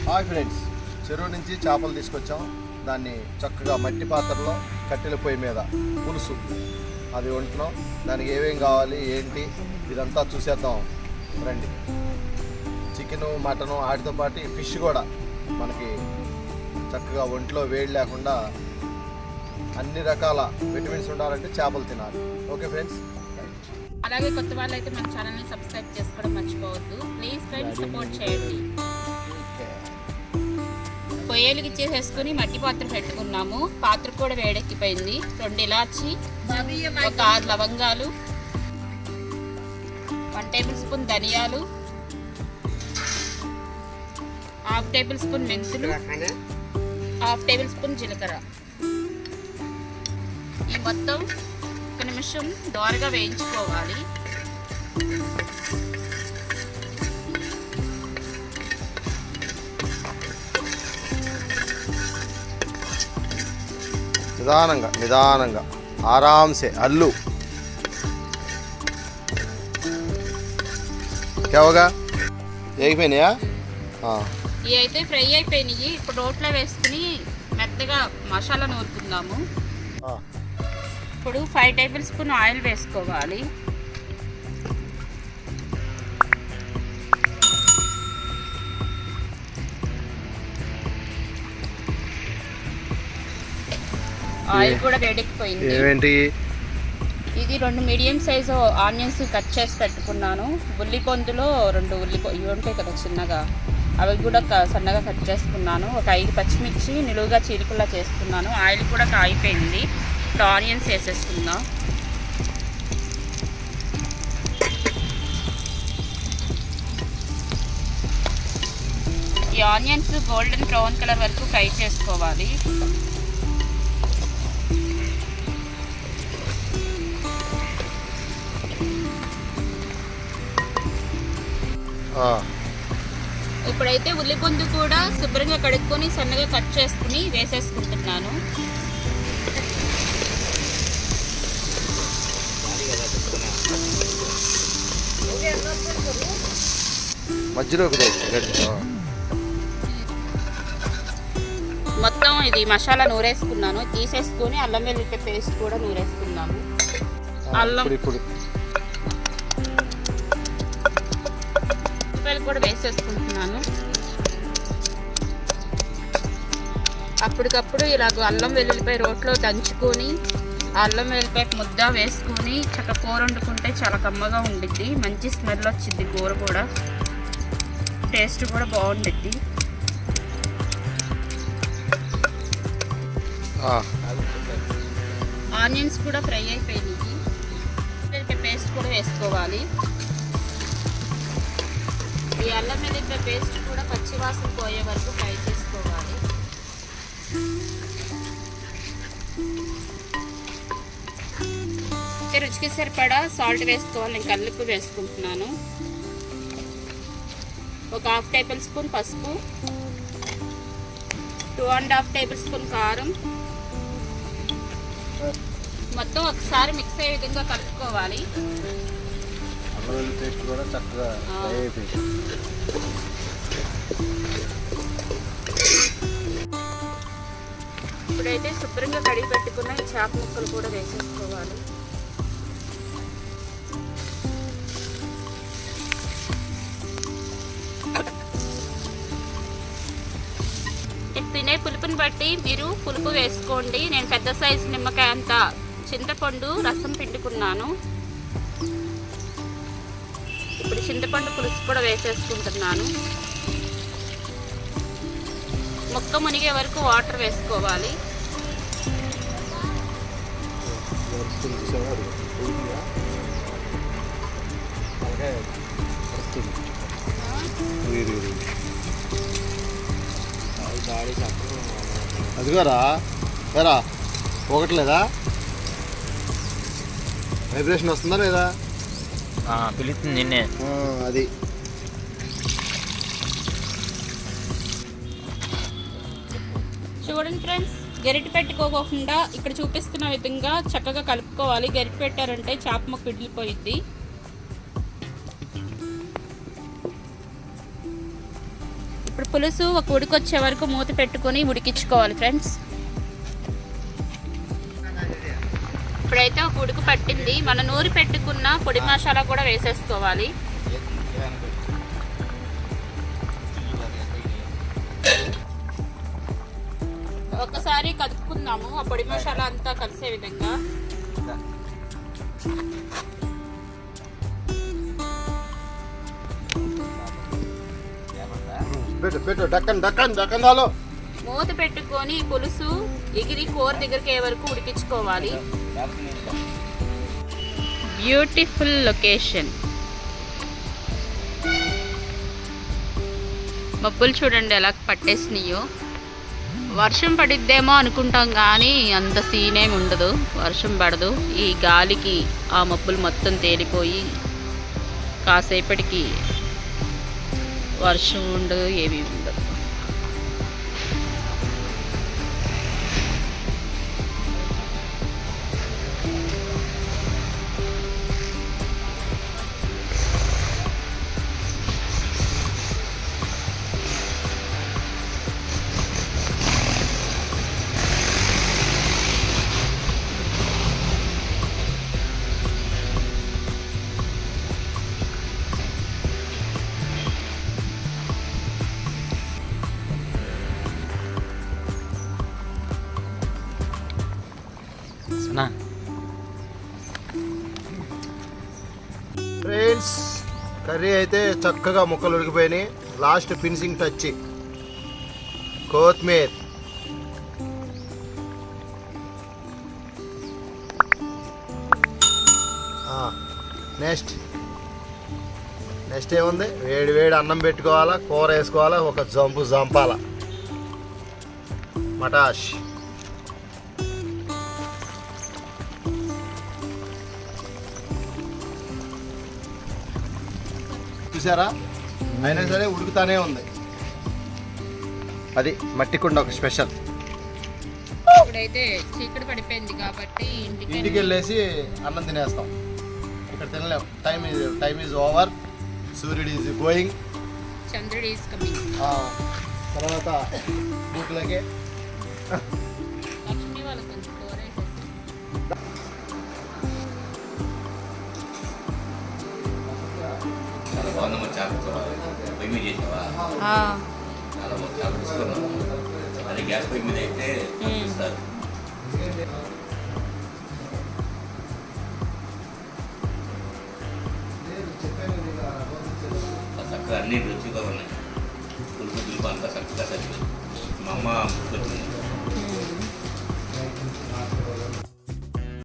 Hi friends, చెరువు నుంచి చేపలు తీసుకొచ్చాం. దాన్ని చక్కగా మట్టి పాత్రలో కట్టెల పొయ్యి మీద పులుసు అది వండుతున్నాం. దానికి ఏమేం కావాలి ఏంటి ఇదంతా చూసేద్దాం రండి. చికెను, మటను వాటితో పాటు ఫిష్ కూడా మనకి చక్కగా ఒంట్లో వేడి లేకుండా అన్ని రకాల విటమిన్స్ ఉండాలంటే చేపలు తినాలి. Okay friends. అలాగే కొత్త వాళ్ళు అయితే మన ఛానల్ని సబ్స్క్రైబ్ చేసుకోవడం మర్చిపోవద్దు. ప్లీజ్ ఫ్రెండ్స్ సపోర్ట్ చేయండి. పొయ్యేలుకి ఇచ్చేసేసుకుని మట్టి పాత్ర పెట్టుకున్నాము. పాత్ర కూడా వేడెక్కిపోయింది. 2 ఇలాచి, ఒక 6 లవంగాలు, 1 టేబుల్ స్పూన్ ధనియాలు, 1/2 టేబుల్ స్పూన్ మెంతులు, 1/2 టేబుల్ స్పూన్ జీలకర్ర. ఈ మొత్తం 1 నిమిషం దోరగా వేయించుకోవాలి. నిదానంగా ఆరాంసే అల్లు కేవగా వేగిపోయినాయా? ఇవి అయితే ఫ్రై అయిపోయినాయి. ఇప్పుడు రోట్లో వేసుకుని మెత్తగా మసాలా నూరుకుందాము. ఇప్పుడు 5 టేబుల్ స్పూన్ ఆయిల్ వేసుకోవాలి. ఆయిల్ కూడా వేడెక్కిపోయింది. ఇది 2 మీడియం సైజు ఆనియన్స్ కట్ చేసి పెట్టుకున్నాను. ఉల్లిపొందులో 2 ఇవి ఉంటాయి కదా చిన్నగా, అవి కూడా సన్నగా కట్ చేసుకున్నాను. ఒక 5 పచ్చిమిర్చి నిలువుగా చీలికల్లా చేసుకున్నాను. ఆయిల్ కూడా కాగిపోయింది. ఇప్పుడు ఆనియన్స్ వేసేసుకుందాం. ఈ ఆనియన్స్ గోల్డెన్ బ్రౌన్ కలర్ వరకు ఫ్రై చేసుకోవాలి. ఇప్పుడైతే ఉల్లిపొందు కూడా శుభ్రంగా కడుక్కొని సన్నగా కట్ చేసుకుని వేసేసుకుంటున్నాను. మొత్తం ఇది మసాలా నూరేసుకున్నాను. తీసేసుకొని అల్లం వెల్లుల్లి పేస్ట్ కూడా నూరేసుకున్నాము. అల్లం కూడా వేసేసుకుంటున్నాను. అప్పటికప్పుడు ఇలాగ అల్లం వెల్లుల్లిపాయ రోట్లో దంచుకొని అల్లం వెల్లుల్లిపాయ ముద్ద వేసుకొని చక్కగా కూర వండుకుంటే చాలా కమ్మగా ఉండిద్ది. మంచి స్మెల్ వచ్చింది. కూర కూడా టేస్ట్ కూడా బాగుండిద్ది. ఆనియన్స్ కూడా ఫ్రై అయిపోయినాయి. వెల్లుల్లిపాయ పేస్ట్ కూడా వేసుకోవాలి. ఈ అల్లం వెల్లుల్లిపాయ పేస్ట్ కూడా పచ్చివాసన పోయే వరకు ఫ్రై చేసుకోవాలి. రుచికి సరిపడా సాల్ట్ వేసుకోవాలి. నేను కల్లుప్పు వేసుకుంటున్నాను. ఒక 1/2 టేబుల్ స్పూన్ పసుపు, 2.5 టేబుల్ స్పూన్ కారం. మొత్తం ఒకసారి మిక్స్ అయ్యే విధంగా కలుపుకోవాలి. ఇప్పుడైతే శుభ్రంగా కడిగి పెట్టుకున్న ఈ చేప ముక్కలు కూడా వేసేసుకోవాలి. తినే పులుపుని బట్టి మీరు పులుపు వేసుకోండి. నేను పెద్ద సైజు నిమ్మకాయ అంత చింతపండు రసం పిండుకున్నాను. ఇప్పుడు చింతపండు పులుసు కూడా వేసేసుకుంటున్నాను. ముక్క మునిగే వరకు వాటర్ వేసుకోవాలి. అదిగోరా వేరా ఒకట్లేదా? వైబ్రేషన్ వస్తుందా లేదా? పిలుస్తుంది నిన్నే. అది చూడండి ఫ్రెండ్స్, గరిటె పెట్టుకోకుండా ఇక్కడ చూపిస్తున్న విధంగా చక్కగా కలుపుకోవాలి. గరిటె పెట్టారంటే చేప ముక్క పిడిలిపోయిద్ది. ఇప్పుడు పులుసు ఒక ఉడికొచ్చే వరకు మూత పెట్టుకొని ఉడికించుకోవాలి ఫ్రెండ్స్. ఇప్పుడైతే ఒక ఉడుకు పట్టింది. మన నూరి పెట్టుకున్న పొడి మసాలా కూడా వేసేసుకోవాలి. ఒకసారి కలుపుకుందాము ఆ పొడి మసాలా అంతా కలిసే విధంగా. పెట్టు డక్కన్ దాలో మూత పెట్టుకొని పులుసు ఎగిరి కూర దగ్గరికి అయ్యే వరకు ఉడికించుకోవాలి. Beautiful location. మబ్బులు చూడండి ఎలా పట్టేసినాయో. వర్షం పడిద్దేమో అనుకుంటాం కానీ అంత సీన్ ఏమి ఉండదు, వర్షం పడదు. ఈ గాలికి ఆ మబ్బులు మొత్తం తేలిపోయి కాసేపటికి వర్షం ఉండదు, ఏమీ ఉండదు. నా ఫ్రెండ్స్, కర్రీ అయితే చక్కగా ముక్కలు ఉడికిపోయినాయి. లాస్ట్ ఫినిషింగ్ టచ్ కొత్తిమీర. నెక్స్ట్ ఏముంది, వేడి వేడి అన్నం పెట్టుకోవాలా, కూర వేసుకోవాలా, ఒక జంపు జంపాల మటాష్. చూసారా, అయినా సరే ఉడుకుతానే ఉంది. అది మట్టి కుండ ఒక స్పెషల్. ఇప్పుడైతే చీకటి పడిపోయింది కాబట్టి ఇంటికి వెళ్ళేసి అన్నం తినేస్తాం. ఇక్కడ తినలేం. Time is over. సూర్యుడు ఈజ్ గోయింగ్. చంద్రుడు ఈజ్ కమింగ్. తర్వాత బూట్లకి లక్ష్మి వాళ్ళకి కొంచెం కూర వేసేసి. పొయ్యి మీద చేసావా? చాలా చాలా తీసుకున్నాం. అదే గ్యాస్ పొయ్యి మీద అయితే ఇస్తారు. చక్కగా అన్ని రుచిగా ఉన్నాయి. పులుపు దులుపు అంతా చక్కగా సరిపోయింది. మా అమ్మ వచ్చింది.